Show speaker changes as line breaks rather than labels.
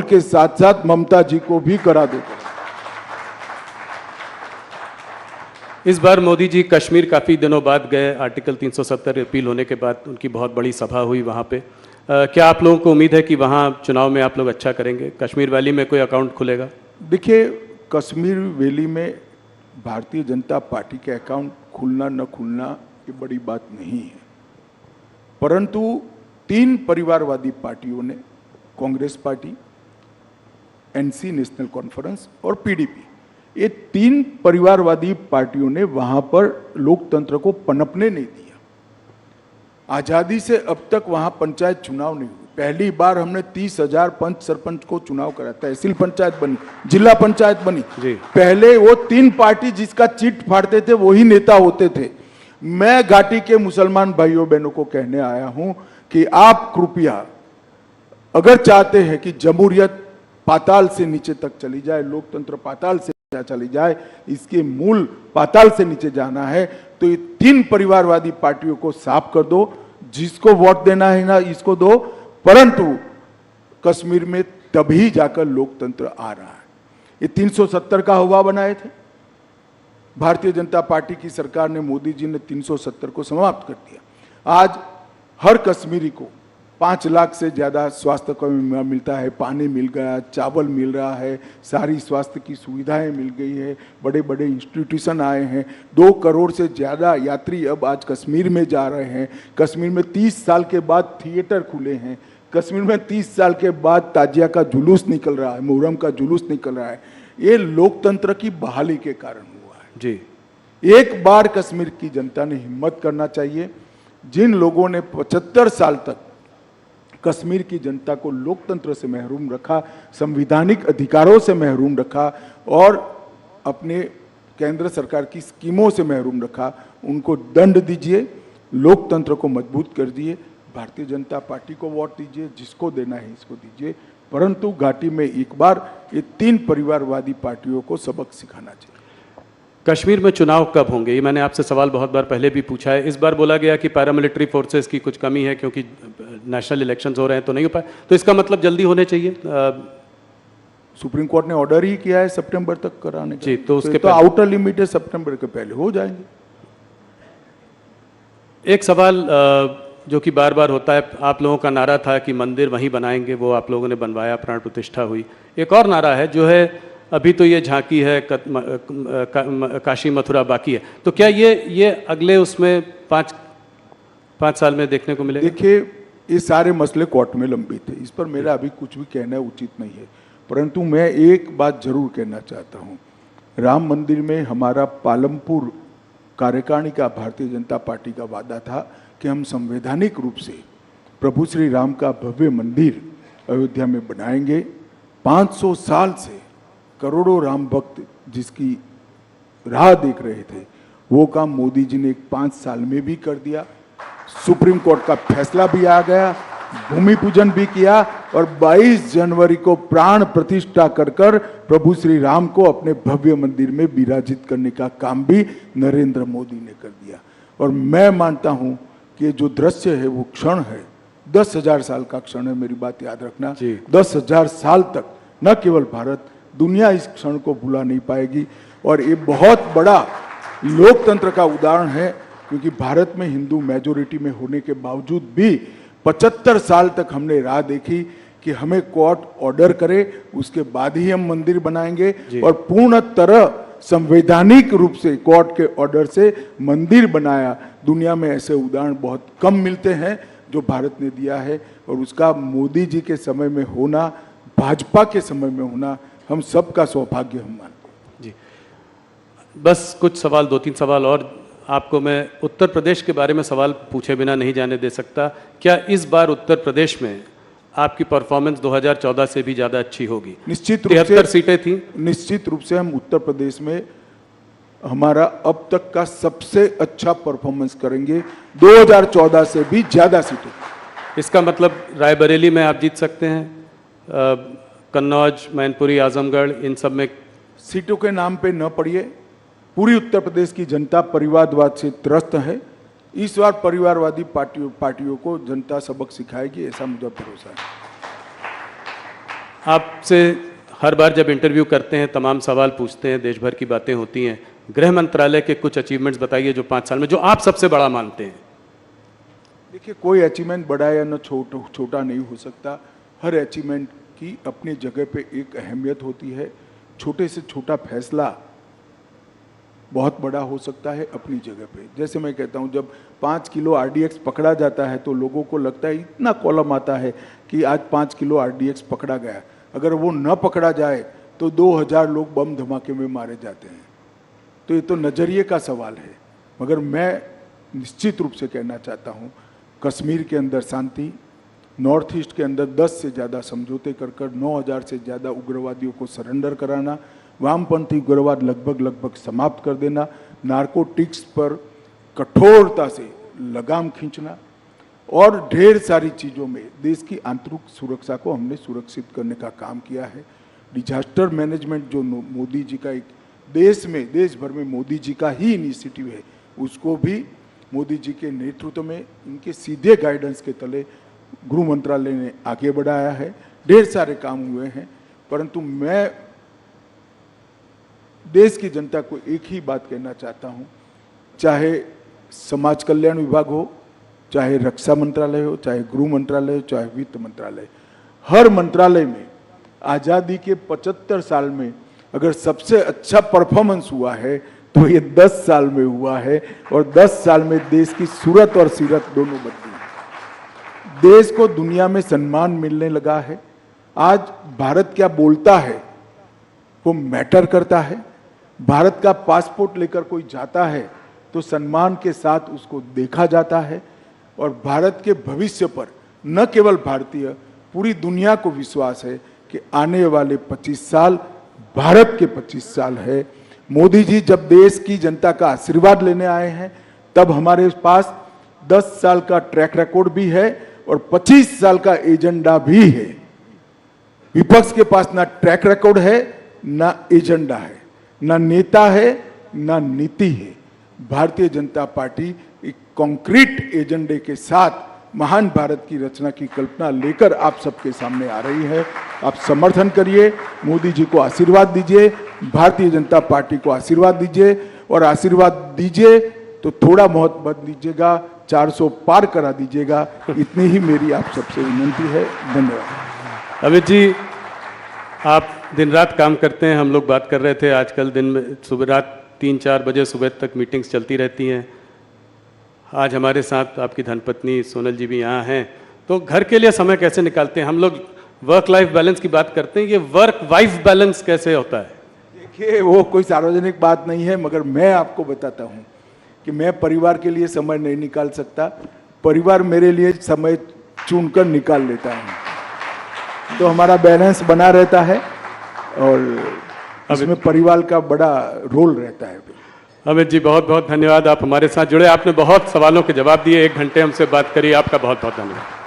के साथ साथ ममता जी को भी करा देगा।
इस बार मोदी जी कश्मीर काफ़ी दिनों बाद गए, आर्टिकल 370 रिपील होने के बाद उनकी बहुत बड़ी सभा हुई वहाँ पे। क्या आप लोगों को उम्मीद है कि वहाँ चुनाव में आप लोग अच्छा करेंगे? कश्मीर वैली में कोई अकाउंट खुलेगा?
देखिए, कश्मीर वैली में भारतीय जनता पार्टी के अकाउंट खुलना न खुलना ये बड़ी बात नहीं है, परंतु 3 परिवारवादी पार्टियों ने, Congress party, NC national conference और पीडीपी, ये 3 परिवारवादी पार्टियों ने वहां पर लोकतंत्र को पनपने नहीं दिया। आजादी से अब तक वहां पंचायत चुनाव नहीं हुए। पहली बार हमने 30,000 पंच सरपंच को चुनाव कराया, तहसील पंचायत बनी, जिला पंचायत बनी। पहले वो 3 पार्टी जिसका चिट फाड़ते थे वही नेता होते थे। मैं घाटी के मुसलमान भाइयों बहनों को कहने आया हूं कि आप कृपया अगर चाहते हैं कि जमहूरियत पाताल से नीचे तक चली जाए, लोकतंत्र पाताल से चली जाए, इसके मूल पाताल से नीचे जाना है, तो ये 3 परिवारवादी पार्टियों को साफ कर दो। जिसको वोट देना है ना इसको दो, परंतु कश्मीर में तभी जाकर लोकतंत्र आ रहा है। ये 370 का हवा बनाए थे भारतीय जनता पार्टी की सरकार ने, मोदी जी ने 370 को समाप्त कर दिया। आज हर कश्मीरी को 5 लाख से ज़्यादा स्वास्थ्य का मिलता है, पानी मिल गया, चावल मिल रहा है, सारी स्वास्थ्य की सुविधाएं मिल गई है, बड़े बड़े इंस्टीट्यूशन आए हैं। 2 करोड़ से ज़्यादा यात्री अब आज कश्मीर में जा रहे हैं। कश्मीर में 30 साल के बाद थिएटर खुले हैं। कश्मीर में 30 साल के बाद ताजिया का जुलूस निकल रहा है, मुहर्रम का जुलूस निकल रहा है। ये लोकतंत्र की बहाली के कारण हुआ है
जी।
एक बार कश्मीर की जनता ने हिम्मत करना चाहिए। जिन लोगों ने 75 साल तक कश्मीर की जनता को लोकतंत्र से महरूम रखा, संवैधानिक अधिकारों से महरूम रखा और अपने केंद्र सरकार की स्कीमों से महरूम रखा, उनको दंड दीजिए, लोकतंत्र को मजबूत कर दिए। भारतीय जनता पार्टी को वोट दीजिए, जिसको देना है इसको दीजिए, परंतु घाटी में एक बार ये 3 परिवारवादी पार्टियों को सबक सिखाना चाहिए।
कश्मीर में चुनाव कब होंगे? ये मैंने आपसे सवाल बहुत बार पहले भी पूछा है। इस बार बोला गया कि पैरामिलिट्री फोर्सेस की कुछ कमी है क्योंकि नेशनल इलेक्शंस हो रहे हैं तो नहीं हो पाए, तो इसका मतलब जल्दी होने चाहिए।
सुप्रीम कोर्ट ने ऑर्डर ही किया है सितंबर तक कराने का।
जी, तो उसके
तो आउटर लिमिट है, सितंबर के पहले हो जाएंगे।
एक सवाल जो कि बार बार होता है, आप लोगों का नारा था कि मंदिर वहीं बनाएंगे, वो आप लोगों ने बनवाया, प्राण प्रतिष्ठा हुई। एक और नारा है जो है अभी तो ये झांकी है, काशी मथुरा बाकी है, तो क्या ये अगले उसमें 5 साल में देखने को मिलेगा?
देखिए, ये सारे मसले कोर्ट में लंबित थे, इस पर मेरा अभी कुछ भी कहना उचित नहीं है, परंतु मैं एक बात जरूर कहना चाहता हूँ। राम मंदिर में हमारा पालमपुर कार्यकारिणी का भारतीय जनता पार्टी का वादा था कि हम संवैधानिक रूप से प्रभु श्री राम का भव्य मंदिर अयोध्या में बनाएंगे। 500 साल से करोड़ों राम भक्त जिसकी राह देख रहे थे, वो काम मोदी जी ने 5 साल में भी कर दिया। सुप्रीम कोर्ट का फैसला भी आ गया, भूमि पूजन भी किया और 22 जनवरी को प्राण प्रतिष्ठा कर प्रभु श्री राम को अपने भव्य मंदिर में विराजित करने का काम भी नरेंद्र मोदी ने कर दिया। और मैं मानता हूं कि ये जो दृश्य है वो क्षण है, 10,000 साल का क्षण है, मेरी बात याद रखना। 10,000 साल तक न केवल भारत, दुनिया इस क्षण को भुला नहीं पाएगी। और ये बहुत बड़ा लोकतंत्र का उदाहरण है, क्योंकि भारत में हिंदू मेजोरिटी में होने के बावजूद भी 75 साल तक हमने राह देखी कि हमें कोर्ट ऑर्डर करे, उसके बाद ही हम मंदिर बनाएंगे। और पूर्ण तरह संवैधानिक रूप से कोर्ट के ऑर्डर से मंदिर बनाया। दुनिया में ऐसे उदाहरण बहुत कम मिलते हैं जो भारत ने दिया है, और उसका मोदी जी के समय में होना, भाजपा के समय में होना, हम सबका सौभाग्य हम मानते हैं।
जी, बस कुछ सवाल, 2-3 सवाल और आपको मैं उत्तर प्रदेश के बारे में सवाल पूछे बिना नहीं जाने दे सकता। क्या इस बार उत्तर प्रदेश में आपकी परफॉर्मेंस 2014 से भी ज़्यादा अच्छी होगी?
निश्चित रूप से
73 सीटें थी।
निश्चित रूप से हम उत्तर प्रदेश में हमारा अब तक का सबसे अच्छा परफॉर्मेंस करेंगे, 2014 से भी ज़्यादा सीटें।
इसका मतलब रायबरेली में आप जीत सकते हैं, कन्नौज, मैनपुरी, आजमगढ़, इन सब में
सीटों के नाम पे न पड़िए। पूरी उत्तर प्रदेश की जनता परिवारवाद से त्रस्त है। इस बार परिवारवादी पार्टियों को जनता सबक सिखाएगी, ऐसा मुझे भरोसा है।
आपसे हर बार जब इंटरव्यू करते हैं तमाम सवाल पूछते हैं, देश भर की बातें होती हैं। गृह मंत्रालय के कुछ अचीवमेंट्स बताइए जो 5 साल में जो आप सबसे बड़ा मानते हैं।
देखिए, कोई अचीवमेंट बड़ा या न छोटा नहीं हो सकता। हर अचीवमेंट की अपनी जगह पे एक अहमियत होती है। छोटे से छोटा फैसला बहुत बड़ा हो सकता है अपनी जगह पे। जैसे मैं कहता हूँ, जब 5 किलो RDX पकड़ा जाता है तो लोगों को लगता है, इतना कॉलम आता है कि आज 5 किलो RDX पकड़ा गया। अगर वो न पकड़ा जाए तो 2000 लोग बम धमाके में मारे जाते हैं। तो ये तो नज़रिए का सवाल है। मगर मैं निश्चित रूप से कहना चाहता हूँ, कश्मीर के अंदर शांति, नॉर्थ ईस्ट के अंदर 10 से ज़्यादा समझौते कर 9000 से ज़्यादा उग्रवादियों को सरेंडर कराना, वामपंथी उग्रवाद लगभग समाप्त कर देना, नारकोटिक्स पर कठोरता से लगाम खींचना और ढेर सारी चीज़ों में देश की आंतरिक सुरक्षा को हमने सुरक्षित करने का काम किया है। डिजास्टर मैनेजमेंट जो मोदी जी का एक देश भर में मोदी जी का ही इनिशिएटिव है, उसको भी मोदी जी के नेतृत्व में इनके सीधे गाइडेंस के तले गृह मंत्रालय ने आगे बढ़ाया है। ढेर सारे काम हुए हैं, परंतु मैं देश की जनता को एक ही बात कहना चाहता हूं, चाहे समाज कल्याण विभाग हो, चाहे रक्षा मंत्रालय हो, चाहे गृह मंत्रालय हो, चाहे वित्त मंत्रालय, हर मंत्रालय में आज़ादी के 75 साल में अगर सबसे अच्छा परफॉर्मेंस हुआ है तो ये 10 साल में हुआ है। और 10 साल में देश की सूरत और सीरत दोनों बदली है। देश को दुनिया में सम्मान मिलने लगा है। आज भारत क्या बोलता है वो मैटर करता है। भारत का पासपोर्ट लेकर कोई जाता है तो सम्मान के साथ उसको देखा जाता है। और भारत के भविष्य पर न केवल भारतीय, पूरी दुनिया को विश्वास है कि आने वाले 25 साल भारत के 25 साल है। मोदी जी जब देश की जनता का आशीर्वाद लेने आए हैं, तब हमारे पास 10 साल का ट्रैक रिकॉर्ड भी है और 25 साल का एजेंडा भी है। विपक्ष के पास ना ट्रैक रिकॉर्ड है, ना एजेंडा है, ना नेता है, ना नीति है। भारतीय जनता पार्टी एक कॉन्क्रीट एजेंडे के साथ महान भारत की रचना की कल्पना लेकर आप सबके सामने आ रही है। आप समर्थन करिए, मोदी जी को आशीर्वाद दीजिए, भारतीय जनता पार्टी को आशीर्वाद दीजिए। और आशीर्वाद दीजिए तो थोड़ा बहुत मत दीजिएगा, 400 पार करा दीजिएगा। इतनी ही मेरी आप सबसे विनती है। धन्यवाद।
अमित जी, आप दिन रात काम करते हैं। हम लोग बात कर रहे थे, आजकल दिन में सुबह रात 3-4 बजे सुबह तक मीटिंग्स चलती रहती हैं। आज हमारे साथ आपकी धर्मपत्नी सोनल जी भी यहाँ हैं। तो घर के लिए समय कैसे निकालते हैं? हम लोग वर्क लाइफ बैलेंस की बात करते हैं, ये वर्क वाइफ बैलेंस कैसे होता है?
देखिए, वो कोई सार्वजनिक बात नहीं है, मगर मैं आपको बताता हूँ कि मैं परिवार के लिए समय नहीं निकाल सकता। परिवार मेरे लिए समय चुनकर निकाल लेता है, तो हमारा बैलेंस बना रहता है और इसमें परिवार का बड़ा रोल रहता है।
अमित जी, बहुत बहुत धन्यवाद, आप हमारे साथ जुड़े। आपने बहुत सवालों के जवाब दिए, 1 घंटे हमसे बात करी। आपका बहुत बहुत धन्यवाद।